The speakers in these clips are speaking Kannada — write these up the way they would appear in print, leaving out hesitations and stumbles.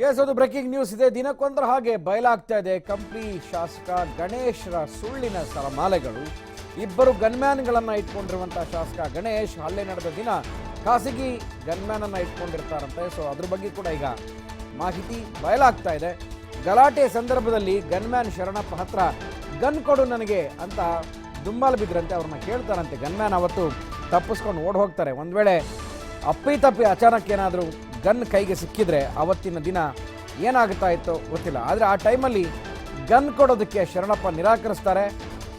ಎಸ್, ಅದು ಬ್ರೇಕಿಂಗ್ ನ್ಯೂಸ್ ಇದೆ. ದಿನಕ್ಕೊಂದರ ಹಾಗೆ ಬಯಲಾಗ್ತಾ ಇದೆ ಕಂಪ್ಲಿ ಶಾಸಕ ಗಣೇಶ್ರ ಸುಳ್ಳಿನ ಸರಮಾಲೆಗಳು. ಇಬ್ಬರು ಗನ್ಮ್ಯಾನ್ಗಳನ್ನು ಇಟ್ಕೊಂಡಿರುವಂತಹ ಶಾಸಕ ಗಣೇಶ್ ಹಲ್ಲೆ ನಡೆದ ದಿನ ಖಾಸಗಿ ಗನ್ಮ್ಯಾನ್ ಅನ್ನ ಇಟ್ಕೊಂಡಿರ್ತಾರಂತೆ. ಸೊ ಅದ್ರ ಬಗ್ಗೆ ಕೂಡ ಈಗ ಮಾಹಿತಿ ಬಯಲಾಗ್ತಾ ಇದೆ. ಗಲಾಟೆ ಸಂದರ್ಭದಲ್ಲಿ ಗನ್ಮ್ಯಾನ್ ಶರಣಪ್ಪ ಹತ್ರ ಗನ್ ಕೊಡು ನನಗೆ ಅಂತ ದುಂಬಾಲು ಬಿದ್ರಂತೆ. ಅವ್ರನ್ನ ಕೇಳ್ತಾರಂತೆ. ಗನ್ಮ್ಯಾನ್ ಅವತ್ತು ತಪ್ಪಿಸ್ಕೊಂಡು ಓಡ್ ಹೋಗ್ತಾರೆ. ಒಂದು ವೇಳೆ ಅಪ್ಪಿತಪ್ಪಿ ಅಚಾನಕ್ ಏನಾದರೂ ಗನ್ ಕೈಗೆ ಸಿಕ್ಕಿದ್ರೆ ಅವತ್ತಿನ ದಿನ ಏನಾಗುತ್ತಾ ಇತ್ತೋ ಗೊತ್ತಿಲ್ಲ. ಆದರೆ ಆ ಟೈಮಲ್ಲಿ ಗನ್ ಕೊಡೋದಕ್ಕೆ ಶರಣಪ್ಪ ನಿರಾಕರಿಸ್ತಾರೆ.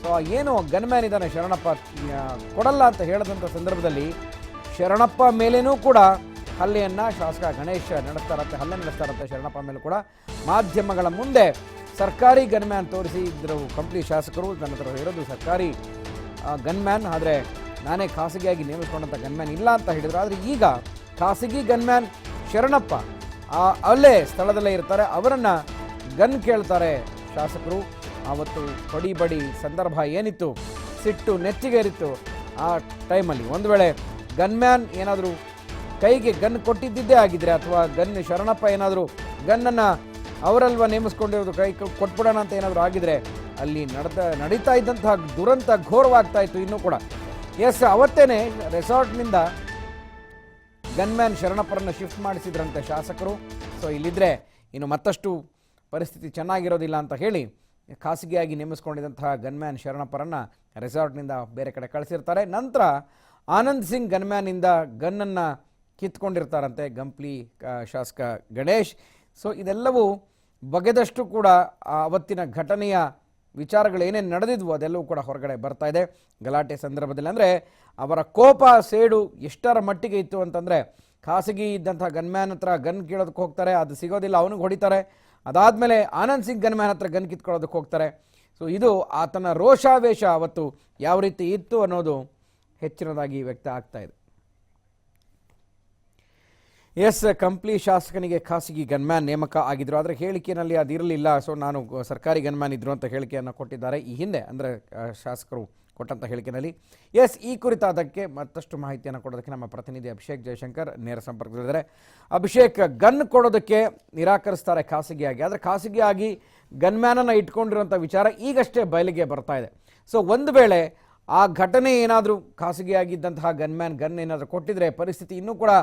ಸೊ ಏನು ಗನ್ಮ್ಯಾನ್ ಇದ್ದಾನೆ ಶರಣಪ್ಪ ಕೊಡಲ್ಲ ಅಂತ ಹೇಳಿದಂಥ ಸಂದರ್ಭದಲ್ಲಿ ಶರಣಪ್ಪ ಮೇಲೇನೂ ಕೂಡ ಹಲ್ಲೆಯನ್ನು ಶಾಸಕ ಗಣೇಶ್ ಹಲ್ಲೆ ನಡೆಸ್ತಾರಂತೆ. ಶರಣಪ್ಪ ಮೇಲೂ ಕೂಡ ಮಾಧ್ಯಮಗಳ ಮುಂದೆ ಸರ್ಕಾರಿ ಗನ್ಮ್ಯಾನ್ ತೋರಿಸಿದ್ರು ಕಂಪ್ಲಿ ಶಾಸಕರು. ನನ್ನ ಹತ್ರ ಇರೋದು ಸರ್ಕಾರಿ ಗನ್ಮ್ಯಾನ್, ಆದರೆ ನಾನೇ ಖಾಸಗಿಯಾಗಿ ನೇಮಿಸ್ಕೊಂಡಂಥ ಗನ್ಮ್ಯಾನ್ ಇಲ್ಲ ಅಂತ ಹೇಳಿದ್ರು. ಆದರೆ ಈಗ ಖಾಸಗಿ ಗನ್ಮ್ಯಾನ್ ಶರಣಪ್ಪ ಅಲ್ಲೇ ಸ್ಥಳದಲ್ಲೇ ಇರ್ತಾರೆ. ಅವರನ್ನು ಗನ್ ಕೇಳ್ತಾರೆ ಶಾಸಕರು. ಆವತ್ತು ಬಡಿ ಸಂದರ್ಭ ಏನಿತ್ತು, ಸಿಟ್ಟು ನೆತ್ತಿಗೇರಿತ್ತು ಆ ಟೈಮಲ್ಲಿ. ಒಂದು ವೇಳೆ ಗನ್ಮ್ಯಾನ್ ಏನಾದರೂ ಕೈಗೆ ಗನ್ ಕೊಟ್ಟಿದ್ದೇ ಆಗಿದ್ರೆ, ಅಥವಾ ಶರಣಪ್ಪ ಏನಾದರೂ ಗನ್ನನ್ನು ಅವರಲ್ವ ನೇಮಿಸ್ಕೊಂಡಿರೋದು ಕೈ ಕೊಟ್ಬಿಡೋಣ ಅಂತ ಏನಾದರೂ ಆಗಿದ್ರೆ ಅಲ್ಲಿ ನಡೀತಾ ಇದ್ದಂತಹ ದುರಂತ ಘೋರವಾಗ್ತಾ ಇತ್ತು ಇನ್ನೂ ಕೂಡ. ಎಸ್, ಅವತ್ತೇನೆ ರೆಸಾರ್ಟ್ನಿಂದ ಗನ್ಮ್ಯಾನ್ ಶರಣಪ್ಪರನ್ನು ಶಿಫ್ಟ್ ಮಾಡಿಸಿದ್ರಂತೆ ಶಾಸಕರು. ಸೊ ಇಲ್ಲಿದ್ದರೆ ಇನ್ನು ಮತ್ತಷ್ಟು ಪರಿಸ್ಥಿತಿ ಚೆನ್ನಾಗಿರೋದಿಲ್ಲ ಅಂತ ಹೇಳಿ ಖಾಸಗಿಯಾಗಿ ನೇಮಿಸ್ಕೊಂಡಿದ್ದಂತಹ ಗನ್ಮ್ಯಾನ್ ಶರಣಪ್ಪರನ್ನು ರೆಸಾರ್ಟ್ನಿಂದ ಬೇರೆ ಕಡೆ ಕಳಿಸಿರ್ತಾರೆ. ನಂತರ ಆನಂದ್ ಸಿಂಗ್ ಗನ್ಮ್ಯಾನಿಂದ ಗನ್ನನ್ನು ಕಿತ್ಕೊಂಡಿರ್ತಾರಂತೆ ಕಂಪ್ಲಿ ಶಾಸಕ ಗಣೇಶ್. ಸೊ ಇದೆಲ್ಲವೂ ಬಗೆದಷ್ಟು ಕೂಡ ಅವತ್ತಿನ ಘಟನೆಯ ವಿಚಾರಗಳು ಏನೇನು ನಡೆದಿದ್ವು ಅದೆಲ್ಲವೂ ಕೂಡ ಹೊರಗಡೆ ಬರ್ತಾ ಇದೆ ಗಲಾಟೆ ಸಂದರ್ಭದಲ್ಲಿ. ಅಂದರೆ ಅವರ ಕೋಪ ಸೇಡು ಎಷ್ಟರ ಮಟ್ಟಿಗೆ ಇತ್ತು ಅಂತಂದರೆ, ಖಾಸಗಿ ಇದ್ದಂಥ ಗನ್ಮ್ಯಾನ್ ಹತ್ರ ಗನ್ ಕೇಳೋದಕ್ಕೆ ಹೋಗ್ತಾರೆ, ಅದು ಸಿಗೋದಿಲ್ಲ, ಅವನಿಗೆ ಹೊಡಿತಾರೆ. ಅದಾದಮೇಲೆ ಆನಂದ್ ಸಿಂಗ್ ಗನ್ಮ್ಯಾನ್ ಹತ್ರ ಗನ್ ಕಿತ್ಕೊಳ್ಳೋದಕ್ಕೆ ಹೋಗ್ತಾರೆ. ಸೊ ಇದು ಆತನ ರೋಷಾವೇಶ ಅವತ್ತು ಯಾವ ರೀತಿ ಇತ್ತು ಅನ್ನೋದು ಹೆಚ್ಚಿನದಾಗಿ ವ್ಯಕ್ತ ಆಗ್ತಾ ಇದೆ. ಎಸ್, ಕಂಪ್ಲಿ ಶಾಸಕನಿಗೆ ಖಾಸಗಿ ಗನ್ಮ್ಯಾನ್ ನೇಮಕ ಆಗಿದ್ರು. ಆದರೆ ಹೇಳಿಕೆಯಲ್ಲಿ ಅದಿರಲಿಲ್ಲ. ಸೊ ನಾನು ಸರ್ಕಾರಿ ಗನ್ಮ್ಯಾನ್ ಇದ್ರು ಅಂತ ಹೇಳಿಕೆಯನ್ನು ಕೊಟ್ಟಿದ್ದಾರೆ ಈ ಹಿಂದೆ, ಅಂದರೆ ಶಾಸಕರು ಕೊಟ್ಟಂಥ ಹೇಳಿಕೆಯಲ್ಲಿ. ಎಸ್, ಈ ಕುರಿತಾದಕ್ಕೆ ಮತ್ತಷ್ಟು ಮಾಹಿತಿಯನ್ನು ಕೊಡೋದಕ್ಕೆ ನಮ್ಮ ಪ್ರತಿನಿಧಿ ಅಭಿಷೇಕ್ ಜಯಶಂಕರ್ ನೇರ ಸಂಪರ್ಕದಲ್ಲಿದ್ದಾರೆ. ಅಭಿಷೇಕ್, ಗನ್ ಕೊಡೋದಕ್ಕೆ ನಿರಾಕರಿಸ್ತಾರೆ ಖಾಸಗಿಯಾಗಿ, ಆದರೆ ಖಾಸಗಿಯಾಗಿ ಗನ್ಮ್ಯಾನನ್ನು ಇಟ್ಕೊಂಡಿರುವಂಥ ವಿಚಾರ ಈಗಷ್ಟೇ ಬಯಲಿಗೆ ಬರ್ತಾ ಇದೆ. ಸೊ ಒಂದು ವೇಳೆ ಆ ಘಟನೆ ಏನಾದರೂ ಖಾಸಗಿಯಾಗಿದ್ದಂತಹ ಗನ್ ಏನಾದರೂ ಕೊಟ್ಟಿದ್ರೆ ಪರಿಸ್ಥಿತಿ ಇನ್ನೂ ಕೂಡ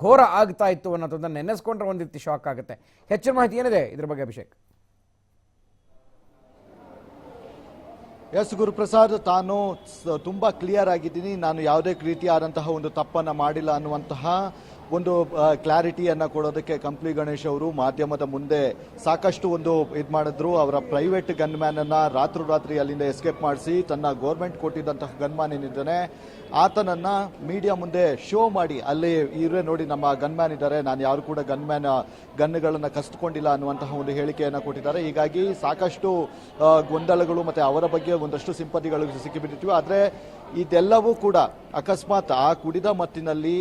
ಘೋರ ಆಗ್ತಾ ಇತ್ತು ಅನ್ನೋದನ್ನು ನೆನೆಸ್ಕೊಂಡ್ರೆ ಒಂದು ರೀತಿ ಶಾಕ್ ಆಗುತ್ತೆ. ಹೆಚ್ಚಿನ ಮಾಹಿತಿ ಏನಿದೆ ಇದ್ರ ಬಗ್ಗೆ ಅಭಿಷೇಕ್? ಎಸ್ ಗುರುಪ್ರಸಾದ್, ತಾನು ತುಂಬಾ ಕ್ಲಿಯರ್ ಆಗಿದ್ದೀನಿ, ನಾನು ಯಾವುದೇ ರೀತಿಯಾದಂತಹ ಒಂದು ತಪ್ಪನ್ನು ಮಾಡಿಲ್ಲ ಅನ್ನುವಂತಹ ಒಂದು ಕ್ಲಾರಿಟಿಯನ್ನು ಕೊಡೋದಕ್ಕೆ ಕಂಪ್ಲಿ ಗಣೇಶ್ ಅವರು ಮಾಧ್ಯಮದ ಮುಂದೆ ಸಾಕಷ್ಟು ಒಂದು ಇದು ಮಾಡಿದ್ರು. ಅವರ ಪ್ರೈವೇಟ್ ಗನ್ಮ್ಯಾನ್ ಅನ್ನ ರಾತ್ರಿ ಅಲ್ಲಿಂದ ಎಸ್ಕೇಪ್ ಮಾಡಿಸಿ ತನ್ನ ಗೌರ್ಮೆಂಟ್ ಕೊಟ್ಟಿದ್ದಂತಹ ಗನ್ಮ್ಯಾನ್ ಏನಿದ್ದಾನೆ ಆತನನ್ನ ಮೀಡಿಯಾ ಮುಂದೆ ಶೋ ಮಾಡಿ, ಅಲ್ಲಿ ಇವರೇ ನೋಡಿ ನಮ್ಮ ಗನ್ಮ್ಯಾನ್ ಇದ್ದಾರೆ, ನಾನು ಯಾರು ಕೂಡ ಗನ್ಗಳನ್ನು ಕಸಿದುಕೊಂಡಿಲ್ಲ ಅನ್ನುವಂತಹ ಒಂದು ಹೇಳಿಕೆಯನ್ನು ಕೊಟ್ಟಿದ್ದಾರೆ. ಹೀಗಾಗಿ ಸಾಕಷ್ಟು ಗೊಂದಲಗಳು ಮತ್ತೆ ಅವರ ಬಗ್ಗೆ ಒಂದಷ್ಟು ಸಿಂಪತಿಗಳು ಸಿಕ್ಕಿಬಿಟ್ಟಿವೆ. ಆದರೆ ಇದೆಲ್ಲವೂ ಕೂಡ ಅಕಸ್ಮಾತ್ ಆ ಕುಡಿದ ಮತ್ತಿನಲ್ಲಿ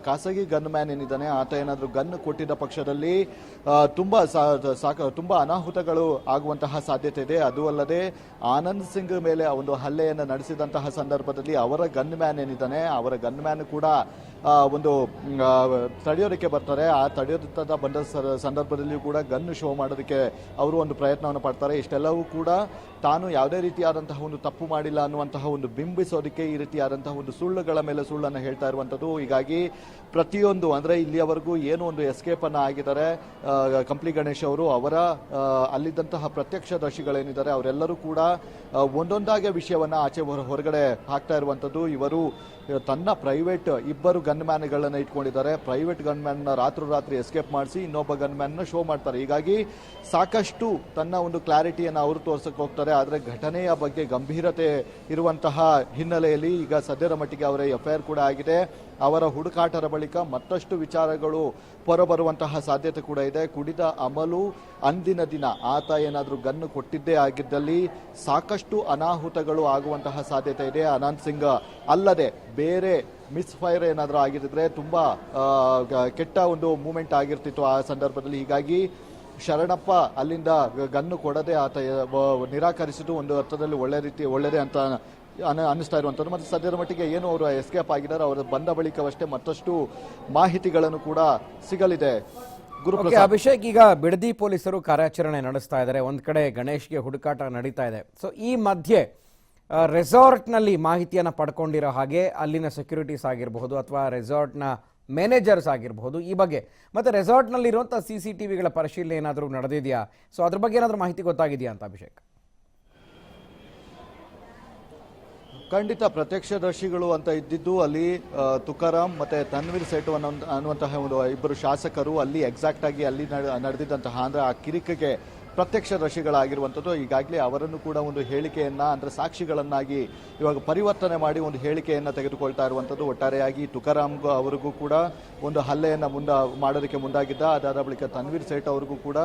ಖಾಸಗಿ ಗನ್ಮ್ಯಾನ್ ಏನಿದ್ದಾನೆ ಆತ ಏನಾದರೂ ಗನ್ ಕೊಟ್ಟಿದ್ದ ಪಕ್ಷದಲ್ಲಿ ತುಂಬಾ ಅನಾಹುತಗಳು ಆಗುವಂತಹ ಸಾಧ್ಯತೆ ಇದೆ. ಅದು ಅಲ್ಲದೆ ಆನಂದ್ ಸಿಂಗ್ ಮೇಲೆ ಒಂದು ಹಲ್ಲೆಯನ್ನು ನಡೆಸಿದಂತಹ ಸಂದರ್ಭದಲ್ಲಿ ಅವರ ಗನ್ಮ್ಯಾನ್ ಏನಿದ್ದಾನೆ ಅವರ ಗನ್ಮ್ಯಾನ್ ಕೂಡ ಒಂದು ತಡೆಯೋದಕ್ಕೆ ಬರ್ತಾರೆ. ಆ ತಡೆಯೋದ ಬಂದ ಸಂದರ್ಭದಲ್ಲಿಯೂ ಕೂಡ ಗನ್ ಶೋ ಮಾಡೋದಕ್ಕೆ ಅವರು ಒಂದು ಪ್ರಯತ್ನವನ್ನು ಪಡ್ತಾರೆ. ಇಷ್ಟೆಲ್ಲವೂ ಕೂಡ ತಾನು ಯಾವುದೇ ರೀತಿಯಾದಂತಹ ಒಂದು ತಪ್ಪು ಮಾಡಿಲ್ಲ ಅನ್ನುವಂತಹ ಒಂದು ಬಿಂಬಿಸೋದಕ್ಕೆ ಈ ರೀತಿಯಾದಂತಹ ಒಂದು ಸುಳ್ಳುಗಳ ಮೇಲೆ ಸುಳ್ಳನ್ನು ಹೇಳ್ತಾ ಇರುವಂಥದ್ದು. ಹೀಗಾಗಿ ಪ್ರತಿಯೊಂದು ಅಂದರೆ ಇಲ್ಲಿಯವರೆಗೂ ಏನು ಒಂದು ಎಸ್ಕೇಪ್ ಅನ್ನು ಆಗಿದ್ದಾರೆ ಕಂಪ್ಲಿ ಗಣೇಶ್ ಅವರು, ಅವರ ಅಲ್ಲಿದ್ದಂತಹ ಪ್ರತ್ಯಕ್ಷದರ್ಶಿಗಳೇನಿದ್ದಾರೆ ಅವರೆಲ್ಲರೂ ಕೂಡ ಒಂದೊಂದಾಗಿ ವಿಷಯವನ್ನು ಆಚೆ ಹೊರಗಡೆ ಹಾಕ್ತಾ ಇರುವಂಥದ್ದು. ಇವರು ತನ್ನ ಪ್ರೈವೇಟ್ ಇಬ್ಬರು ಗನ್ಮ್ಯಾನ್ಗಳನ್ನು ಇಟ್ಕೊಂಡಿದ್ದಾರೆ. ಪ್ರೈವೇಟ್ ಗನ್ಮ್ಯಾನ್ನ ರಾತ್ರಿ ಎಸ್ಕೇಪ್ ಮಾಡಿಸಿ ಇನ್ನೊಬ್ಬ ಗನ್ಮ್ಯಾನ್ನ ಶೋ ಮಾಡ್ತಾರೆ. ಹೀಗಾಗಿ ಸಾಕಷ್ಟು ತನ್ನ ಒಂದು ಕ್ಲಾರಿಟಿಯನ್ನು ಅವರು ತೋರ್ಸಕ್ಕೆ ಹೋಗ್ತಾರೆ. ಆದರೆ ಘಟನೆಯ ಬಗ್ಗೆ ಗಂಭೀರತೆ ಇರುವಂತಹ ಹಿನ್ನೆಲೆಯಲ್ಲಿ ಈಗ ಸದ್ಯದ ಮಟ್ಟಿಗೆ ಅವರ ಎಫ್ಐಆರ್ ಕೂಡ ಆಗಿದೆ. ಅವರ ಹುಡುಕಾಟದ ಬಳಿಕ ಮತ್ತಷ್ಟು ವಿಚಾರಗಳು ಹೊರಬರುವಂತಹ ಸಾಧ್ಯತೆ ಕೂಡ ಇದೆ. ಕುಡಿದ ಅಮಲು ಅಂದಿನ ದಿನ ಆತ ಏನಾದರೂ ಗನ್ನು ಕೊಟ್ಟಿದ್ದೇ ಆಗಿದ್ದಲ್ಲಿ ಸಾಕಷ್ಟು ಅನಾಹುತಗಳು ಆಗುವಂತಹ ಸಾಧ್ಯತೆ ಇದೆ. ಆನಂದ್ ಸಿಂಗ್ ಅಲ್ಲದೆ ಬೇರೆ ಮಿಸ್ ಫೈರ್ ಏನಾದರೂ ಆಗಿದ್ರೆ ತುಂಬಾ ಕೆಟ್ಟ ಒಂದು ಮೂಮೆಂಟ್ ಆಗಿರ್ತಿತ್ತು ಆ ಸಂದರ್ಭದಲ್ಲಿ. ಹೀಗಾಗಿ ಶರಣಪ್ಪ ಅಲ್ಲಿಂದ ಗನ್ನು ಕೊಡದೆ ಆತ ನಿರಾಕರಿಸಿದ್ದು ಒಂದು ಅರ್ಥದಲ್ಲಿ ಒಳ್ಳೆಯದೇ ಅಂತ ಅನ್ನಿಸ್ತಾ ಇರುವಂಥದ್ದು. ಮತ್ತು ಸದ್ಯದ ಮಟ್ಟಿಗೆ ಏನು ಅವರು ಎಸ್ಕೇಪ್ ಆಗಿದ್ದಾರೆ, ಅವರು ಬಂದ ಬಳಿಕವಷ್ಟೇ ಮತ್ತಷ್ಟು ಮಾಹಿತಿಗಳನ್ನು ಕೂಡ ಸಿಗಲಿದೆ ಗುರುಪ್ರಸಾದ್. ಅಭಿಷೇಕ್, ಈಗ ಬಿಡದಿ ಪೊಲೀಸರು ಕಾರ್ಯಾಚರಣೆ ನಡೆಸ್ತಾ ಇದ್ದಾರೆ. ಒಂದ್ ಕಡೆ ಗಣೇಶ್ಗೆ ಹುಡುಕಾಟ ನಡೀತಾ ಇದೆ. ಸೊ ಈ ಮಧ್ಯೆ ರೆಸಾರ್ಟ್ನಲ್ಲಿ ಮಾಹಿತಿಯನ್ನು ಪಡ್ಕೊಂಡಿರೋ ಹಾಗೆ ಅಲ್ಲಿನ ಸೆಕ್ಯೂರಿಟೀಸ್ ಆಗಿರಬಹುದು ಅಥವಾ ರೆಸಾರ್ಟ್ನ ಮ್ಯಾನೇಜರ್ಸ್ ಆಗಿರಬಹುದು ಈ ಬಗ್ಗೆ, ಮತ್ತೆ ರೆಸಾರ್ಟ್ನಲ್ಲಿರುವಂಥ CCTVಗಳ ಪರಿಶೀಲನೆ ಏನಾದರೂ ನಡೆದಿದೆಯಾ? ಸೊ ಅದ್ರ ಬಗ್ಗೆ ಏನಾದರೂ ಮಾಹಿತಿ ಗೊತ್ತಾಗಿದೆಯಾ ಅಂತ ಅಭಿಷೇಕ್? ಖಂಡಿತ ಪ್ರತ್ಯಕ್ಷದರ್ಶಿಗಳು ಅಂತ ಇದ್ದಿದ್ದು ಅಲ್ಲಿ ತುಕಾರಾಮ್ ಮತ್ತೆ ತನ್ವೀರ್ ಸೇಠು ಅನ್ನುವಂತಹ ಒಂದು ಇಬ್ಬರು ಶಾಸಕರು ಅಲ್ಲಿ ಎಕ್ಸಾಕ್ಟ್ ಆಗಿ ಅಲ್ಲಿ ನಡೆದಿದ್ದಂತಹ ಅಂದ್ರೆ ಆ ಕಿರಿಕಿಗೆ ಪ್ರತ್ಯಕ್ಷದರ್ಶಿಗಳಾಗಿರುವಂಥದ್ದು. ಈಗಾಗಲೇ ಅವರನ್ನು ಕೂಡ ಒಂದು ಹೇಳಿಕೆಯನ್ನ ಅಂದ್ರೆ ಸಾಕ್ಷಿಗಳನ್ನಾಗಿ ಇವಾಗ ಪರಿವರ್ತನೆ ಮಾಡಿ ಒಂದು ಹೇಳಿಕೆಯನ್ನ ತೆಗೆದುಕೊಳ್ತಾ ಇರುವಂಥದ್ದು. ಒಟ್ಟಾರೆಯಾಗಿ ತುಕಾರಾಮ್ ಅವರಿಗೂ ಕೂಡ ಒಂದು ಹಲ್ಲೆಯನ್ನ ಮಾಡೋದಕ್ಕೆ ಮುಂದಾಗಿದ್ದ. ಅದಾದ ಬಳಿಕ ತನ್ವೀರ್ ಸೇಠ್ ಅವ್ರಿಗೂ ಕೂಡ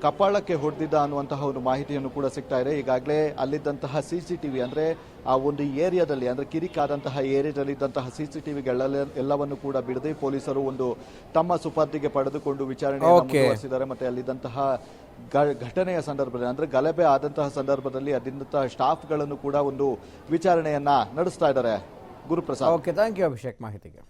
ಕಪಾಳಕ್ಕೆ ಹೊಡೆದಿದ್ದ ಅನ್ನುವಂತಹ ಒಂದು ಮಾಹಿತಿಯನ್ನು ಕೂಡ ಸಿಗ್ತಾ ಇದೆ. ಈಗಾಗಲೇ ಅಲ್ಲಿದ್ದಂತಹ CCTV ಅಂದ್ರೆ ಆ ಒಂದು ಏರಿಯಾದಲ್ಲಿ ಅಂದ್ರೆ ಕಿರಿಕಾದಂತಹ ಏರಿಯಾದಲ್ಲಿ ಇದ್ದಂತಹ CCTVಗಳೆಲ್ಲವನ್ನು ಕೂಡ ಬಿಡದೆ ಪೊಲೀಸರು ಒಂದು ತಮ್ಮ ಸುಪರ್ದಿಗೆ ಪಡೆದುಕೊಂಡು ವಿಚಾರಣೆಯನ್ನು ಮುಂದುವರಿಸಿದ್ದಾರೆ. ಮತ್ತೆ ಅಲ್ಲಿದ್ದಂತಹ ಘಟನೆಯ ಸಂದರ್ಭದಲ್ಲಿ ಅಂದ್ರೆ ಗಲಭೆ ಆದಂತಹ ಸಂದರ್ಭದಲ್ಲಿ ಅಲ್ಲಿದ್ದಂತಹ ಸ್ಟಾಫ್ಗಳನ್ನು ಕೂಡ ಒಂದು ವಿಚಾರಣೆಯನ್ನ ನಡೆಸ್ತಾ ಇದ್ದಾರೆ. Guruprasad. Okay, thank you Abhishek ಮಾಹಿತಿಗೆ.